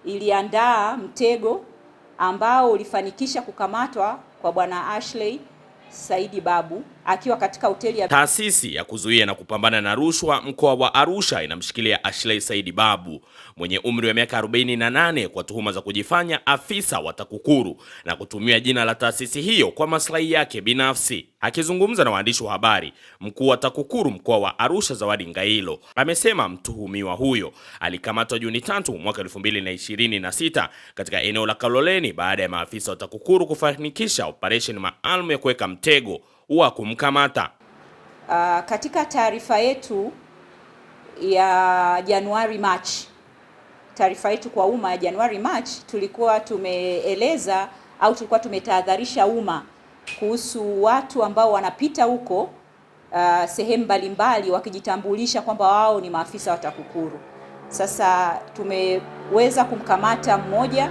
iliandaa mtego ambao ulifanikisha kukamatwa kwa Bwana Ashley Saidi Babu akiwa katika hoteli ya... Taasisi ya kuzuia na kupambana na rushwa mkoa wa Arusha inamshikilia Ashley Saidi Babu mwenye umri wa miaka 48 kwa tuhuma za kujifanya afisa wa TAKUKURU na kutumia jina la taasisi hiyo kwa maslahi yake binafsi. Akizungumza na waandishi wa habari, mkuu wa TAKUKURU mkoa wa Arusha Zawadi Ngailo amesema mtuhumiwa huyo alikamatwa Juni 3 mwaka 2026 katika eneo la Kaloleni baada ya maafisa wa TAKUKURU kufanikisha operation maalum ya kuweka mtego wa kumkamata. Katika taarifa yetu ya Januari March, taarifa yetu kwa umma ya Januari March, tulikuwa tumeeleza au tulikuwa tumetahadharisha umma kuhusu watu ambao wanapita huko sehemu mbalimbali wakijitambulisha kwamba wao ni maafisa wa TAKUKURU. Sasa tumeweza kumkamata mmoja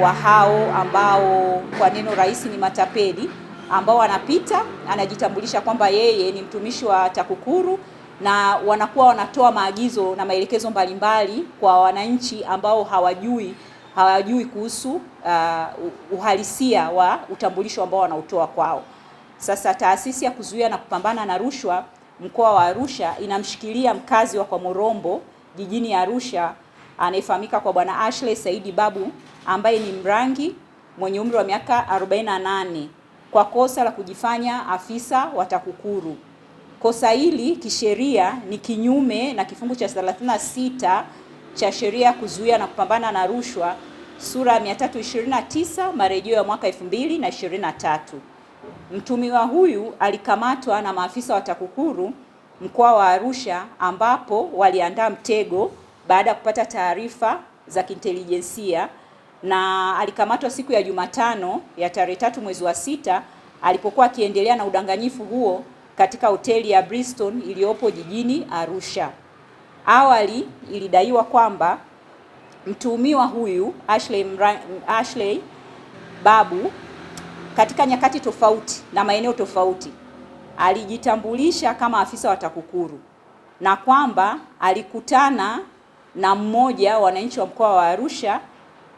wa hao ambao kwa neno rahisi ni matapeli, ambao anapita anajitambulisha kwamba yeye ni mtumishi wa TAKUKURU na wanakuwa wanatoa maagizo na maelekezo mbalimbali kwa wananchi ambao hawajui kuhusu uhalisia wa utambulisho ambao wanautoa kwao. Sasa taasisi ya kuzuia na kupambana na rushwa mkoa wa Arusha inamshikilia mkazi wa kwa Morombo jijini Arusha anayefahamika kwa Bwana Ashley Saidi Babu ambaye ni Mrangi mwenye umri wa miaka 48 kwa kosa la kujifanya afisa wa TAKUKURU. Kosa hili kisheria ni kinyume na kifungu cha 36 cha sheria ya kuzuia na kupambana na rushwa sura ya 329 marejeo ya mwaka 2023. Mtumiwa huyu alikamatwa na maafisa wa TAKUKURU mkoa wa Arusha ambapo waliandaa mtego baada ya kupata taarifa za kiintelijensia, na alikamatwa siku ya Jumatano ya tarehe 3 mwezi wa 6 alipokuwa akiendelea na udanganyifu huo katika hoteli ya Bristol iliyopo jijini Arusha. Awali ilidaiwa kwamba mtuhumiwa huyu Ashley Babu katika nyakati tofauti na maeneo tofauti alijitambulisha kama afisa wa TAKUKURU na kwamba alikutana na mmoja wa wananchi wa mkoa wa Arusha,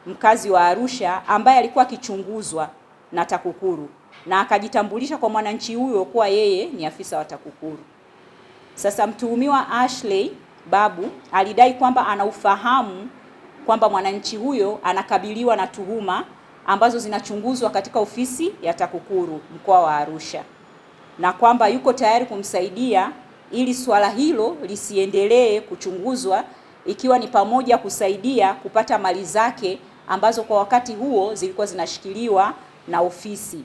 mkazi wa Arusha ambaye alikuwa akichunguzwa na TAKUKURU na akajitambulisha kwa mwananchi huyo kuwa yeye ni afisa wa TAKUKURU. Sasa mtuhumiwa Ashley Babu alidai kwamba anaufahamu kwamba mwananchi huyo anakabiliwa na tuhuma ambazo zinachunguzwa katika ofisi ya TAKUKURU mkoa wa Arusha na kwamba yuko tayari kumsaidia ili swala hilo lisiendelee kuchunguzwa, ikiwa ni pamoja kusaidia kupata mali zake ambazo kwa wakati huo zilikuwa zinashikiliwa na ofisi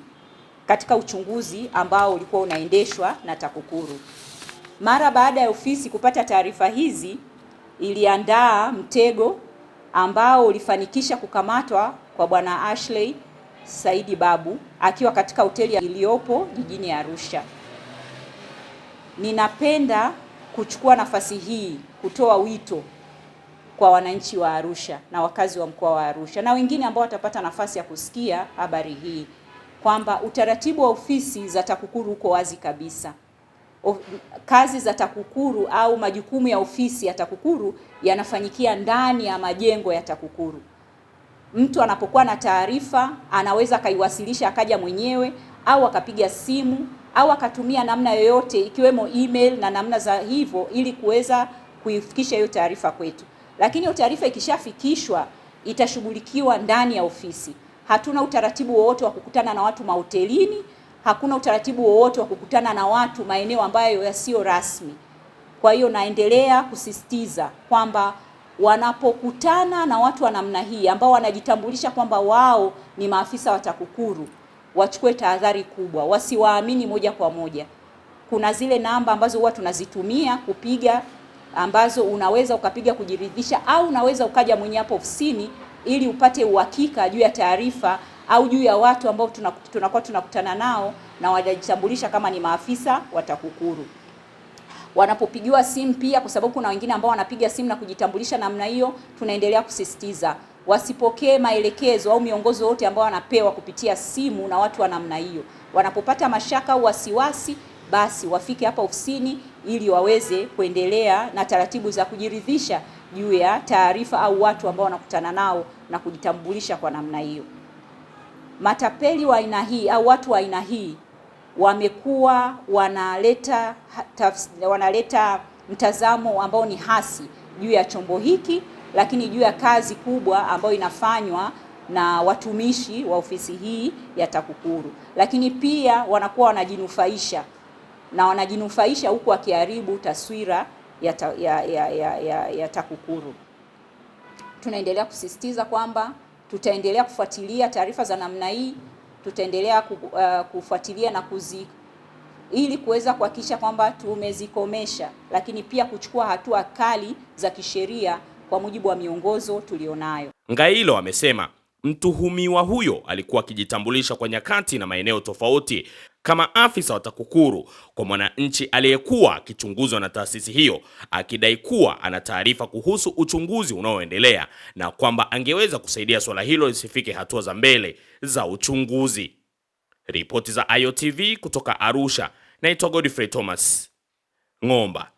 katika uchunguzi ambao ulikuwa unaendeshwa na TAKUKURU. Mara baada ya ofisi kupata taarifa hizi, iliandaa mtego ambao ulifanikisha kukamatwa kwa Bwana Ashley Saidi Babu akiwa katika hoteli iliyopo jijini Arusha. Ninapenda kuchukua nafasi hii kutoa wito kwa wananchi wa Arusha na wakazi wa mkoa wa Arusha na wengine ambao watapata nafasi ya kusikia habari hii kwamba utaratibu wa ofisi za TAKUKURU uko wazi kabisa. Kazi za TAKUKURU au majukumu ya ofisi ya TAKUKURU yanafanyikia ndani ya majengo ya TAKUKURU. Mtu anapokuwa na taarifa anaweza akaiwasilisha akaja mwenyewe au akapiga simu au akatumia namna yoyote ikiwemo email na namna za hivyo ili kuweza kuifikisha hiyo taarifa kwetu. Lakini hiyo taarifa ikishafikishwa itashughulikiwa ndani ya ofisi. Hatuna utaratibu wowote wa kukutana na watu mahotelini, hakuna utaratibu wowote wa kukutana na watu maeneo ambayo yasiyo rasmi. Kwa hiyo naendelea kusisitiza kwamba wanapokutana na watu wa namna hii ambao wanajitambulisha kwamba wao ni maafisa wa TAKUKURU, wachukue tahadhari kubwa, wasiwaamini moja kwa moja. Kuna zile namba ambazo huwa tunazitumia kupiga, ambazo unaweza ukapiga kujiridhisha au unaweza ukaja mwenye hapo ofisini ili upate uhakika juu ya taarifa au juu ya watu ambao tunakuwa tunakutana nao na wanajitambulisha kama ni maafisa wa TAKUKURU. Wanapopigiwa simu pia, kwa sababu kuna wengine ambao wanapiga simu na kujitambulisha namna hiyo, tunaendelea kusisitiza wasipokee maelekezo au miongozo yote ambao wanapewa kupitia simu na watu wa namna hiyo. Wanapopata mashaka au wasiwasi, basi wafike hapa ofisini ili waweze kuendelea na taratibu za kujiridhisha juu ya taarifa au watu ambao wanakutana nao na kujitambulisha kwa namna hiyo. Matapeli wa aina hii au watu wa aina hii wamekuwa wanaleta mtazamo ambao ni hasi juu ya chombo hiki, lakini juu ya kazi kubwa ambayo inafanywa na watumishi wa ofisi hii ya TAKUKURU, lakini pia wanakuwa wanajinufaisha huku wakiharibu taswira ya TAKUKURU. Tunaendelea kusisitiza kwamba tutaendelea kufuatilia taarifa za namna hii, tutaendelea kufuatilia na ili kuweza kuhakikisha kwamba tumezikomesha, lakini pia kuchukua hatua kali za kisheria kwa mujibu wa miongozo tulionayo. Ngailo amesema mtuhumiwa huyo alikuwa akijitambulisha kwa nyakati na maeneo tofauti kama afisa wa TAKUKURU kwa mwananchi aliyekuwa akichunguzwa na taasisi hiyo, akidai kuwa ana taarifa kuhusu uchunguzi unaoendelea na kwamba angeweza kusaidia swala hilo lisifike hatua za mbele za uchunguzi. Ripoti za Ayo TV kutoka Arusha. Naitwa Godfrey Thomas Ng'omba.